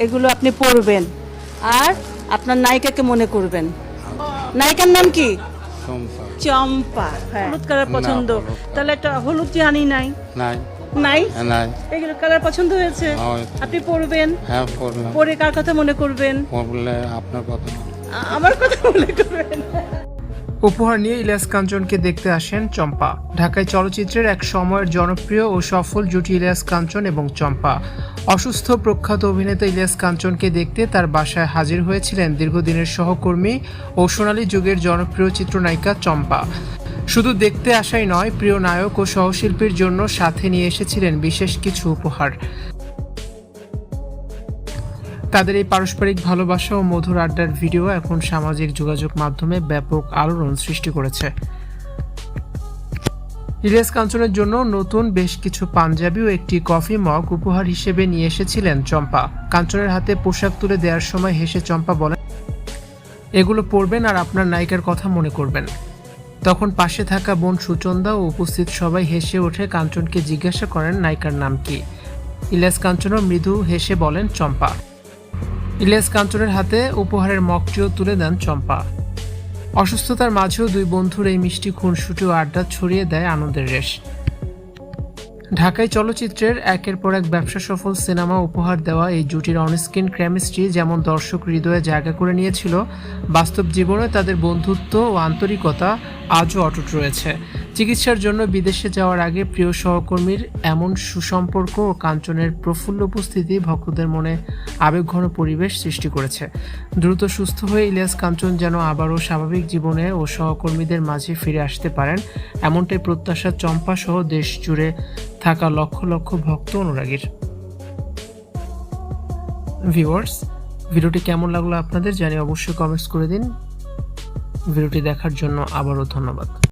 এগুলো আপনি পরবেন আর আপনার নায়িকাকে মনে করবেন। নায়িকার নাম কি? চম্পা। চম্পা। হলুদ কালার পছন্দ, তাহলে একটা হলুদ জানি নাই নাই নাই নাই। এগুলো কালার পছন্দ হয়েছে, আপনি পরবেন। হ্যাঁ পড়লাম। পরে কার কথা মনে করবেন? পড়লে আপনার কথা। আমার কথা মনে করবেন। উপহার নিয়ে ইলিয়াস কাঞ্চনকে দেখতে আসেন চম্পা। ঢাকায় চলচ্চিত্রের এক সময়ের জনপ্রিয় ও সফল জুটি ইলিয়াস কাঞ্চন এবং চম্পা। অসুস্থ প্রখ্যাত অভিনেতা ইলিয়াস কাঞ্চনকে দেখতে তার বাসায় হাজির হয়েছিলেন দীর্ঘদিনের সহকর্মী ও সোনালী যুগের জনপ্রিয় চিত্রনায়িকা চম্পা। শুধু দেখতে আসাই নয়, প্রিয় নায়ক ও সহশিল্পীর জন্য সাথে নিয়ে এসেছিলেন বিশেষ কিছু উপহার। তাদের এই পারস্পরিক ভালোবাসা ও মধুর আড্ডার ভিডিও এখন সামাজিক যোগাযোগ মাধ্যমে ব্যাপক আলোড়ন সৃষ্টি করেছে। ইলিয়াস কাঞ্চনের জন্য নতুন বেশ কিছু পাঞ্জাবি ও একটি কফি মগ উপহার হিসেবে নিয়ে এসেছিলেন চম্পা। কাঞ্চনের হাতে পোশাক তুলে দেওয়ার সময় হেসে চম্পা বলেন, এগুলো পরবেন আর আপনার নায়িকার কথা মনে করবেন। তখন পাশে থাকা বোন সুচন্দা ও উপস্থিত সবাই হেসে উঠে কাঞ্চনকে জিজ্ঞাসা করেন নায়িকার নাম কি। ইলিয়াস কাঞ্চনও মৃদু হেসে বলেন চম্পা। ইলিয়াস কাঞ্চনের হাতে উপহারের মগটিও তুলে দেন চম্পা। অসুস্থতার মাঝেও দুই বন্ধুর এই মিষ্টি খুনসুটি ও আড্ডা ছড়িয়ে দেয় আনন্দের রেশ। ঢাকায় চলচ্চিত্রের একের পর এক ব্যবসা সফল সিনেমা উপহার দেওয়া এই জুটির অনস্ক্রিন কেমিস্ট্রি যেমন দর্শক হৃদয়ে জায়গা করে নিয়েছিল, বাস্তব জীবনে তাদের বন্ধুত্ব ও আন্তরিকতা আজও অটুট রয়েছে। চিকিৎসার জন্য বিদেশে যাওয়ার আগে প্রিয় সহকর্মীর এমন সুসম্পর্ক ও কাঞ্চনের প্রফুল্ল উপস্থিতি ভক্তদের মনে আবেগঘন পরিবেশ সৃষ্টি করেছে। দ্রুত সুস্থ হয়ে ইলিয়াস কাঞ্চন যেন আবারও স্বাভাবিক জীবনে ও সহকর্মীদের মাঝে ফিরে আসতে পারেন, এমনটাই প্রত্যাশা চম্পা সহ দেশ জুড়ে থাকা লক্ষ লক্ষ ভক্ত অনুরাগীর। ভিউয়ার্স, ভিডিওটি কেমন লাগলো আপনাদের জানিয়ে অবশ্যই কমেন্টস করে দিন। ভিডিওটি দেখার জন্য আবারও ধন্যবাদ।